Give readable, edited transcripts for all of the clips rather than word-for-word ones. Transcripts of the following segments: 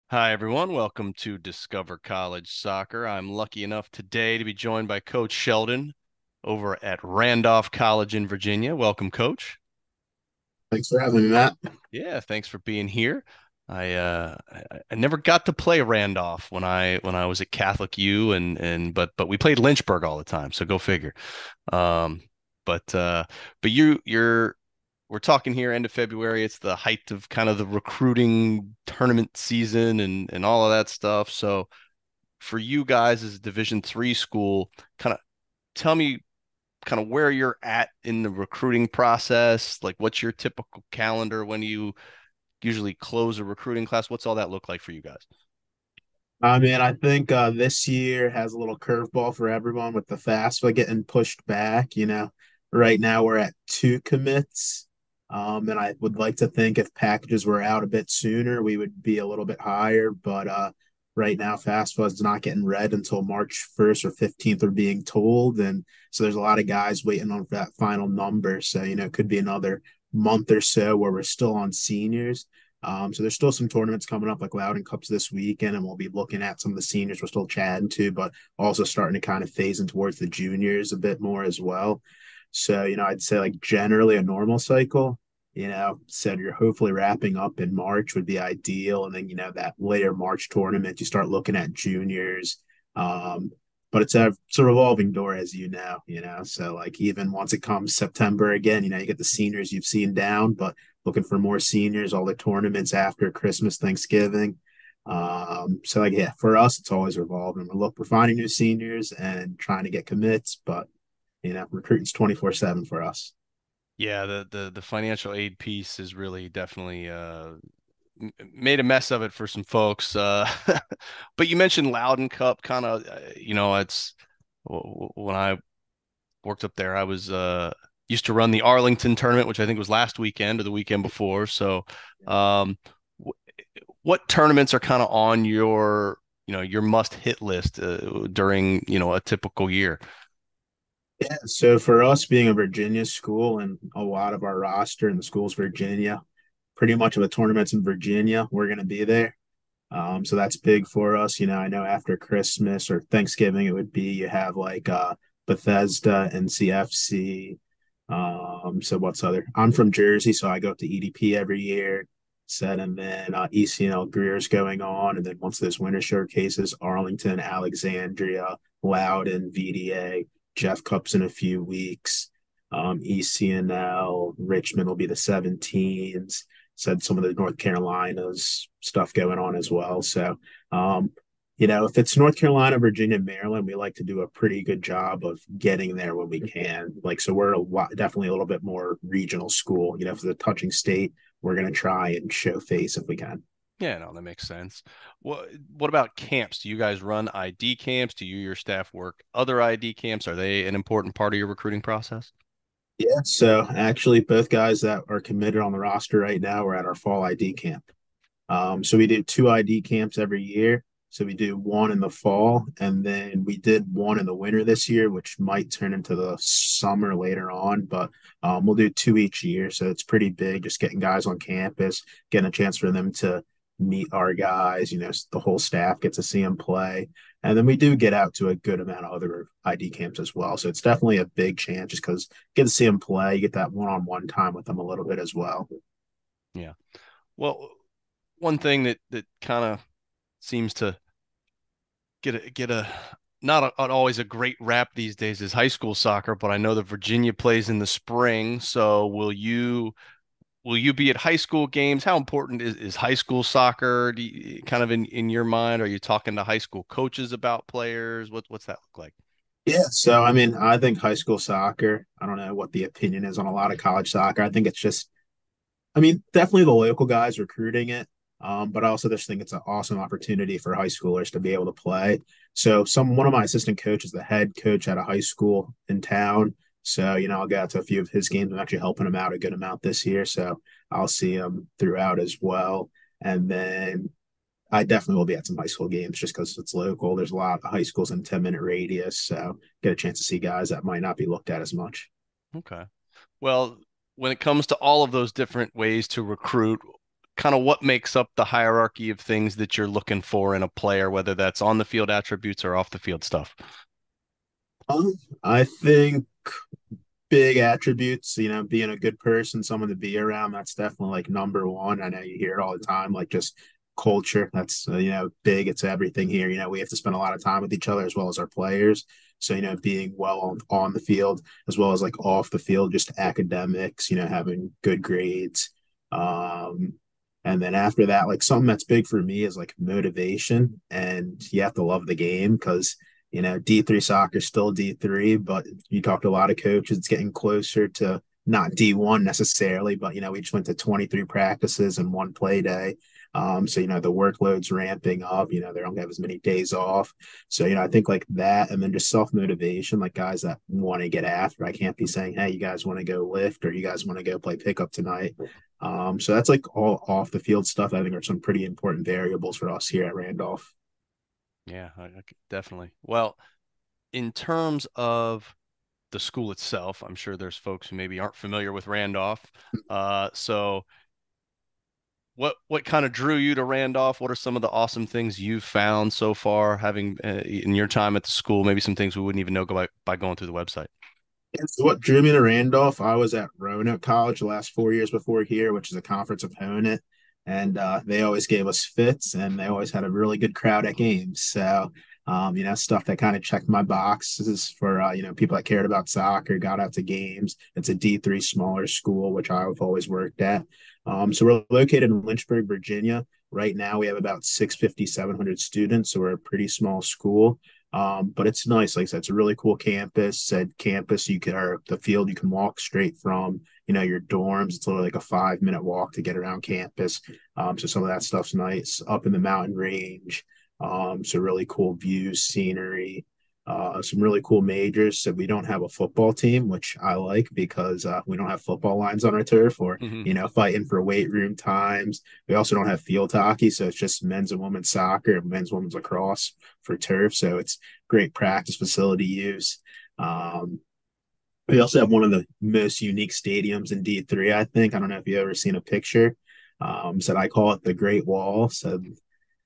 Hi, everyone. Welcome to Discover College Soccer. I'm lucky enough today to be joined by Coach Sheldon over at Randolph College in Virginia. Welcome, Coach. Thanks for having me, Matt. Yeah, thanks for being here. I never got to play Randolph when I was at Catholic U but we played Lynchburg all the time, so go figure. Um, but uh, but you're we're talking here end of February. It's the height of kind of the recruiting tournament season and all of that stuff. So for you guys as a Division III school, kind of tell me kind of where you're at in the recruiting process. Like, what's your typical calendar when you usually close a recruiting class? What's all that look like for you guys? I think this year has a little curveball for everyone with the FAFSA getting pushed back. Right now we're at two commits. And I would like to think if packages were out a bit sooner, we would be a little bit higher. But right now, FAFSA is not getting read until March 1st or 15th, are being told. And so there's a lot of guys waiting on that final number. So, it could be another month or so where we're still on seniors. So there's still some tournaments coming up like Loudon Cups this weekend, and we'll be looking at some of the seniors we're still chatting to, but also starting to kind of phase in towards the juniors a bit more as well. So, I'd say like generally a normal cycle, said you're hopefully wrapping up in March would be ideal. And then, that later March tournament, you start looking at juniors. Um, but it's a revolving door, as So like even once it comes September again, you get the seniors you've seen down, but looking for more seniors, all the tournaments after Christmas, Thanksgiving. So like yeah, for us it's always revolving. We're finding new seniors and trying to get commits, but recruiting's 24/7 for us. Yeah, the financial aid piece is really definitely made a mess of it for some folks. But you mentioned Loudon Cup, kind of, it's when I worked up there, I was used to run the Arlington tournament, which I think was last weekend or the weekend before. So, um, wh- what tournaments are kind of on your must hit list during, a typical year? Yeah, so for us being a Virginia school and a lot of our roster in the school's Virginia, pretty much of the tournaments in Virginia, we're going to be there. So that's big for us. I know after Christmas or Thanksgiving, it would be you have like Bethesda and CFC. So what's other? I'm from Jersey, so I go up to EDP every year. Said and then ECNL Greer's going on, and then once those winter showcases, Arlington, Alexandria, Loudon, VDA, Jeff Cups in a few weeks. ECNL, Richmond will be the 17s. Said some of the North Carolinas stuff going on as well. So, um, if it's North Carolina, Virginia, Maryland, we like to do a pretty good job of getting there when we can. Like, so we're definitely a little bit more regional school. For the touching state, we're going to try and show face if we can. Yeah, no, that makes sense. What about camps? Do you guys run ID camps? Do your staff work other ID camps? Are they an important part of your recruiting process? Yeah. So actually, both guys that are committed on the roster right now are at our fall ID camp. So we do two ID camps every year. So we do one in the fall, and then we did one in the winter this year, which might turn into the summer later on. But we'll do two each year. So it's pretty big, just getting guys on campus, getting a chance for them to meet our guys. The whole staff gets to see them play. And then we do get out to a good amount of other ID camps as well. So it's definitely a big chance just because get to see them play, you get that one-on-one time with them a little bit as well. Yeah. Well, one thing that kind of seems to get a not always a great rap these days is high school soccer, but I know that Virginia plays in the spring. So will you be at high school games? How important is high school soccer? Kind of in your mind? Are you talking to high school coaches about players? What's that look like? Yeah, so I think high school soccer, I don't know what the opinion is on a lot of college soccer. I think it's just, definitely the local guys recruiting it. But I also just think it's an awesome opportunity for high schoolers to be able to play. So one of my assistant coaches, the head coach at a high school in town. So, I'll get out to a few of his games. I'm actually helping him out a good amount this year. So I'll see him throughout as well. And then I definitely will be at some high school games just because it's local. There's a lot of high schools in 10-minute radius. So get a chance to see guys that might not be looked at as much. Okay. Well, when it comes to all of those different ways to recruit, kind of what makes up the hierarchy of things that you're looking for in a player, whether that's on the field attributes or off the field stuff? Um, I think big attributes, being a good person, someone to be around, that's definitely like number one. I know you hear it all the time, like just culture. That's, big. It's everything here. We have to spend a lot of time with each other as well as our players. So, being well on the field as well as like off the field, just academics, having good grades. Um, and then after that, like something that's big for me is like motivation. And you have to love the game because D3 soccer is still D3, but you talk to a lot of coaches, it's getting closer to not D1 necessarily, but we just went to 23 practices and one play day. So the workload's ramping up, they don't have as many days off. So, I think like that and then just self-motivation, like guys that want to get after. I can't be saying, hey, you guys want to go lift or you guys want to go play pickup tonight. So that's like all off the field stuff. I think are some pretty important variables for us here at Randolph. Yeah, definitely. Well, in terms of the school itself, I'm sure there's folks who maybe aren't familiar with Randolph. So what kind of drew you to Randolph? What are some of the awesome things you've found so far, having in your time at the school? Maybe some things we wouldn't even know by going through the website. Yeah, so what drew me to Randolph? I was at Roanoke College the last 4 years before here, which is a conference opponent, and they always gave us fits, and they always had a really good crowd at games. So, stuff that kind of checked my boxes for people that cared about soccer, got out to games. It's a D3 smaller school, which I've always worked at. So we're located in Lynchburg, Virginia. Right now, we have about 650, 700 students, so we're a pretty small school. But it's nice. Like I said, it's a really cool campus. Said campus, you can or the field you can walk straight from, your dorms. It's literally like a 5 minute walk to get around campus. So some of that stuff's nice. Up in the mountain range. So really cool views, scenery, some really cool majors. So we don't have a football team, which I like because we don't have football lines on our turf or, Hmm. fighting for weight room times. We also don't have field hockey. So it's just men's and women's soccer, men's, women's lacrosse for turf. So it's great practice facility use. Um, we also have one of the most unique stadiums in D3, I think. I don't know if you've ever seen a picture. So I call it the Great Wall. So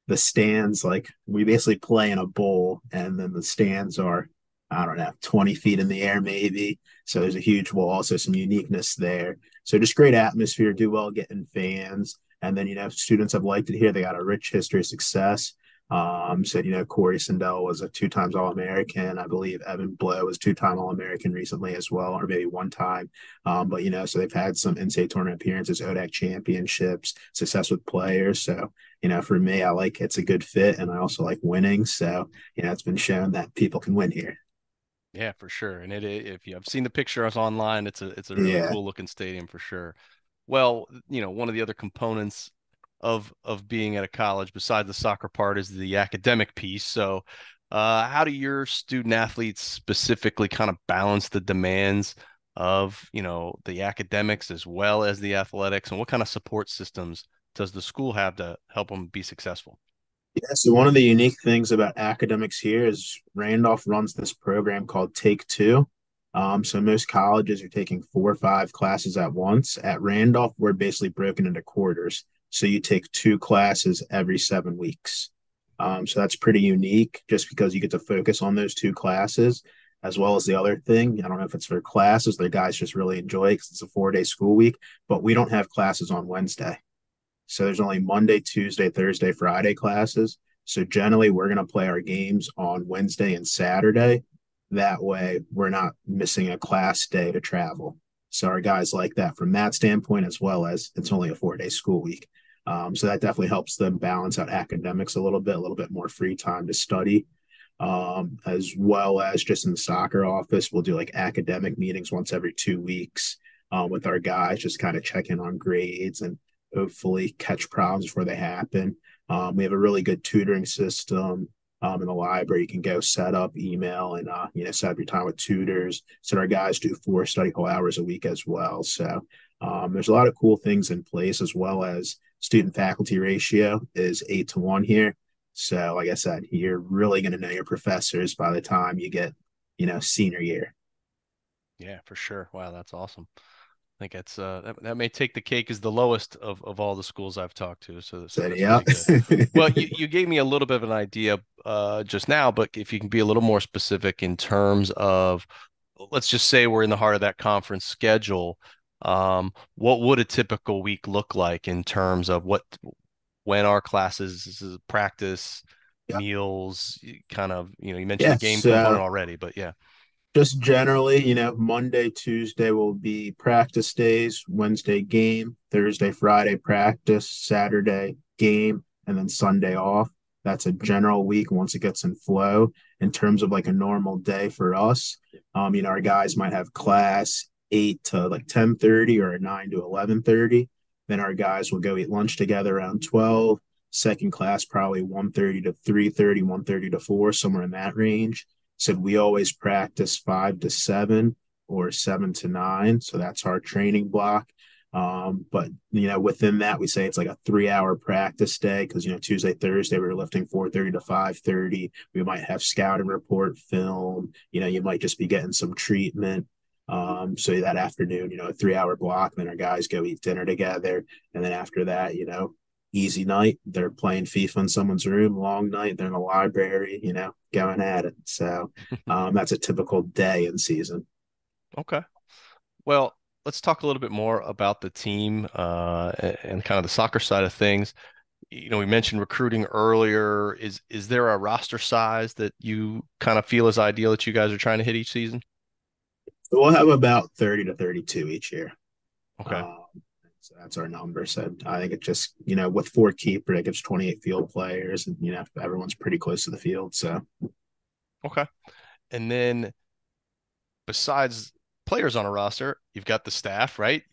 the stands, like we basically play in a bowl, and then the stands are, I don't know, 20 feet in the air, maybe. So there's a huge wall. So some uniqueness there. So just great atmosphere, do well getting fans. And then, students have liked it here. They got a rich history of success. Said, Corey Sandell was a 2 times All American. I believe Evan Blow was 2 time All American recently as well, or maybe one time. But, so they've had some NCAA tournament appearances, ODAC championships, success with players. So, for me, I like it's a good fit and I also like winning. So, it's been shown that people can win here. Yeah, for sure. And if you have seen the pictures online, it's a really Yeah. cool looking stadium for sure. Well, one of the other components of being at a college besides the soccer part is the academic piece. So, how do your student athletes specifically kind of balance the demands of, the academics as well as the athletics, and what kind of support systems does the school have to help them be successful? Yeah, so one of the unique things about academics here is Randolph runs this program called Take Two. So most colleges are taking 4 or 5 classes at once. At Randolph, we're basically broken into quarters. So you take 2 classes every 7 weeks. So that's pretty unique just because you get to focus on those 2 classes, as well as the other thing. I don't know if it's for classes, the guys just really enjoy it because it's a 4 day school week, but we don't have classes on Wednesday. So there's only Monday, Tuesday, Thursday, Friday classes. So generally, we're going to play our games on Wednesday and Saturday. That way, we're not missing a class day to travel. So our guys like that from that standpoint, as well as it's only a 4 day school week. So that definitely helps them balance out academics a little bit more free time to study, as well as just in the soccer office. We'll do like academic meetings once every 2 weeks with our guys, just kind of check in on grades and hopefully catch problems before they happen. We have a really good tutoring system in the library. You can go set up email and set up your time with tutors. So our guys do 4 study hall hours a week as well. So there's a lot of cool things in place, as well as student faculty ratio is 8 to 1 here. So like I said, you're really going to know your professors by the time you get senior year. Yeah, for sure. Wow, that's awesome. think that's that may take the cake as the lowest of all the schools I've talked to. So So that's yeah. really good. Well, you gave me a little bit of an idea just now, but if you can be a little more specific in terms of, let's just say we're in the heart of that conference schedule. What would a typical week look like in terms of when our classes practice, Yeah. meals, kind of, you mentioned the Yeah. game component So already, but yeah. just generally, Monday, Tuesday will be practice days, Wednesday game, Thursday, Friday practice, Saturday game, and then Sunday off. That's a general week once it gets in flow. In terms of like a normal day for us, our guys might have class 8 to like 10:30 or 9 to 11:30. Then our guys will go eat lunch together around 12. Second class probably 1:30 to 3:30, 1:30 to 4, somewhere in that range. Said we always practice 5 to 7 or 7 to 9. So that's our training block. But within that, we say it's like a 3 hour practice day because Tuesday, Thursday we're lifting 4:30 to 5:30. We might have scouting report, film. You might just be getting some treatment. So that afternoon, a 3 hour block. Then our guys go eat dinner together, and then after that, easy night. They're playing FIFA in someone's room. Long night. They're in the library. Going at it. So that's a typical day in season. Okay. Well, let's talk a little bit more about the team and kind of the soccer side of things. We mentioned recruiting earlier. Is there a roster size that you kind of feel is ideal that you guys are trying to hit each season? So we'll have about 30 to 32 each year. Okay. Um, so that's our number. So I think it just, with four keeper, it gives 28 field players, and everyone's pretty close to the field. So Okay. And then besides players on a roster, you've got the staff, right?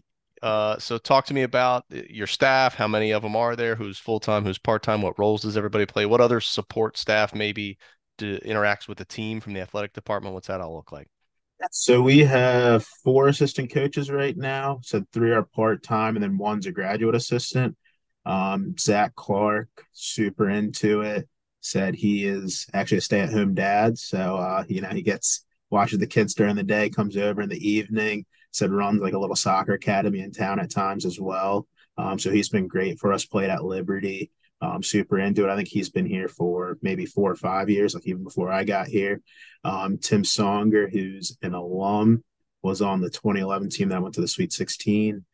So talk to me about your staff. How many of them are there? Who's full time? Who's part time? What roles does everybody play? What other support staff maybe interacts with the team from the athletic department? What's that all look like? So we have four assistant coaches right now. So three are part time, and then one's a graduate assistant. Zach Clark, super into it, said he is actually a stay at home dad. So, he gets watches the kids during the day, comes over in the evening, said runs like a little soccer academy in town at times as well. So he's been great for us, played at Liberty. Super into it. I think he's been here for maybe 4 or 5 years, like even before I got here. Tim Songer, who's an alum, was on the 2011 team that went to the Sweet 16.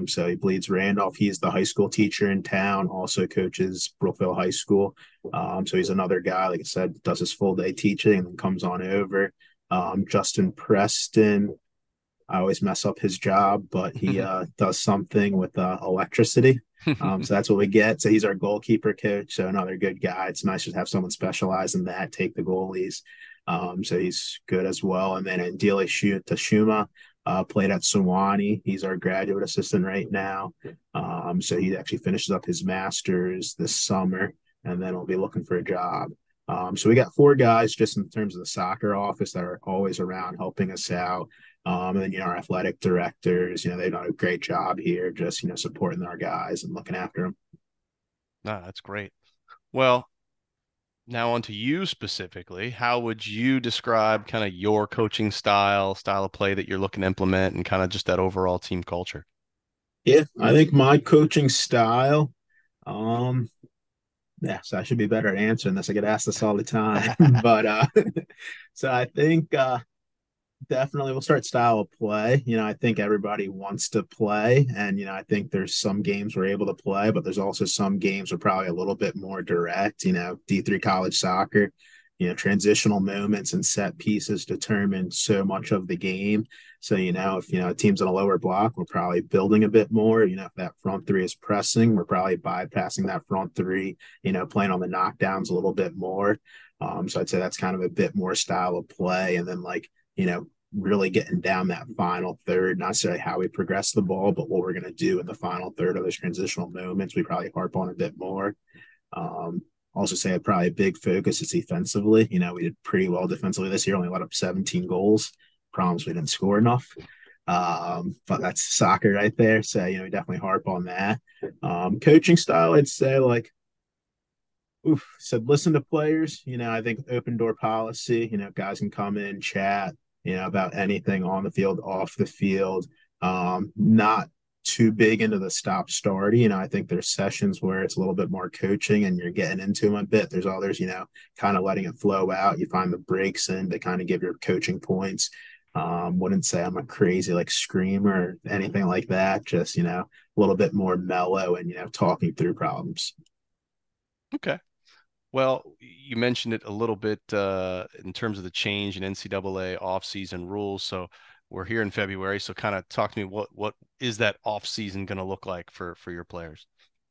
So he bleeds Randolph. He's the high school teacher in town, also coaches Brookville High School. So he's another guy, like I said, does his full day teaching and then comes on over. Justin Preston, I always mess up his job, but he does something with electricity. So that's what we get. So he's our goalkeeper coach. So another good guy. It's nice to have someone specialize in that, take the goalies. So he's good as well. And then Ndile Tashuma played at Sewanee. He's our graduate assistant right now. So he actually finishes up his master's this summer, and then we'll be looking for a job. So we got four guys just in terms of the soccer office that are always around helping us out. And then, our athletic directors, they've done a great job here, just, supporting our guys and looking after them. No, that's great. Well, now on to you specifically. How would you describe kind of your coaching style of play that you're looking to implement and kind of just that overall team culture? Yeah, I think my coaching style, um, yeah, so I should be better at answering this. I get asked this all the time. But so I think definitely we'll start style of play. I think everybody wants to play, and I think there's some games we're able to play, but there's also some games we're probably a little bit more direct. D3 college soccer, transitional moments and set pieces determine so much of the game. So, if a team's in a lower block, we're probably building a bit more. If that front three is pressing, we're probably bypassing that front three, playing on the knockdowns a little bit more. So I'd say that's kind of a bit more style of play. And then really getting down that final third, not necessarily how we progress the ball, but what we're going to do in the final third of those transitional moments, we probably harp on a bit more. Um, Also say probably a big focus is defensively. We did pretty well defensively this year, only let up 17 goals. Problems we didn't score enough. But that's soccer right there. So, we definitely harp on that. Coaching style, I'd say said listen to players. I think open door policy, guys can come in, chat, about anything on the field, off the field. Not too big into the stop start. I think there's sessions where it's a little bit more coaching and you're getting into them a bit. There's others, kind of letting it flow out. You find the breaks in to kind of give your coaching points. Wouldn't say I'm a crazy like screamer or anything like that. Just, a little bit more mellow and, talking through problems. Okay. Well, you mentioned it a little bit in terms of the change in NCAA offseason rules. So we're here in February. So kind of talk to me, what is that offseason going to look like for your players?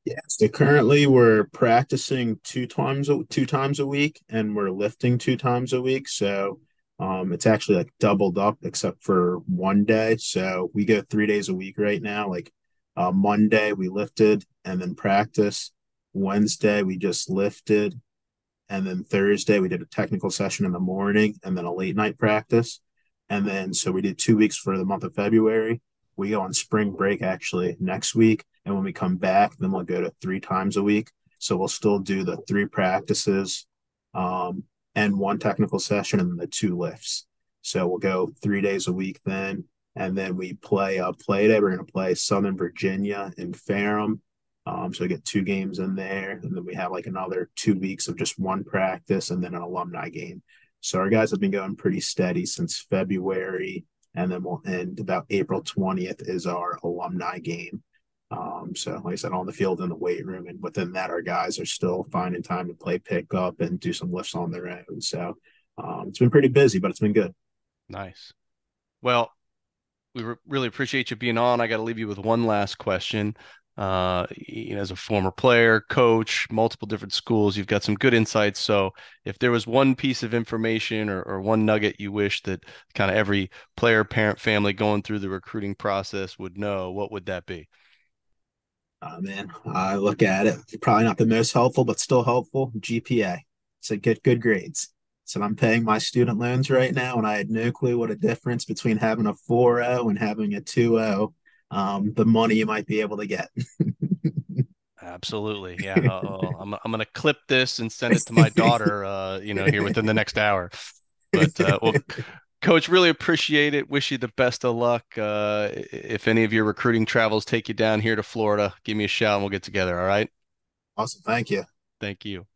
Yeah, so currently we're practicing two times a week, and we're lifting 2 times a week. So it's actually like doubled up except for one day. So we go 3 days a week right now. Like Monday we lifted and then practice. Wednesday we just lifted, and then Thursday we did a technical session in the morning and then a late night practice. And then so we did 2 weeks for the month of February. We go on spring break actually next week. And when we come back, then we'll go to 3 times a week. So we'll still do the 3 practices um, and one technical session and then the 2 lifts. So we'll go 3 days a week then. And then we play a play day. We're going to play Southern Virginia in Ferrum. So we get 2 games in there, and then we have like another 2 weeks of just one practice and then an alumni game. So our guys have been going pretty steady since February, and then we'll end about April 20th is our alumni game. So like I said, on the field in the weight room, and within that, our guys are still finding time to play pickup and do some lifts on their own. So it's been pretty busy, but it's been good. Nice. Well, we really appreciate you being on. I got to leave you with one last question. As a former player, coach, multiple different schools, you've got some good insights. So, if there was one piece of information or one nugget you wish that kind of every player, parent, family going through the recruiting process would know, what would that be? Man, I look at it, probably not the most helpful, but still helpful. GPA. So get good grades. So I'm paying my student loans right now, and I had no clue what a difference between having a 4.0 and having a 2.0, the money you might be able to get. Absolutely. Yeah. I'm gonna clip this and send it to my daughter, here within the next hour. But well, Coach, really appreciate it. Wish you the best of luck. If any of your recruiting travels take you down here to Florida, give me a shout and we'll get together. All right. Awesome. Thank you. Thank you.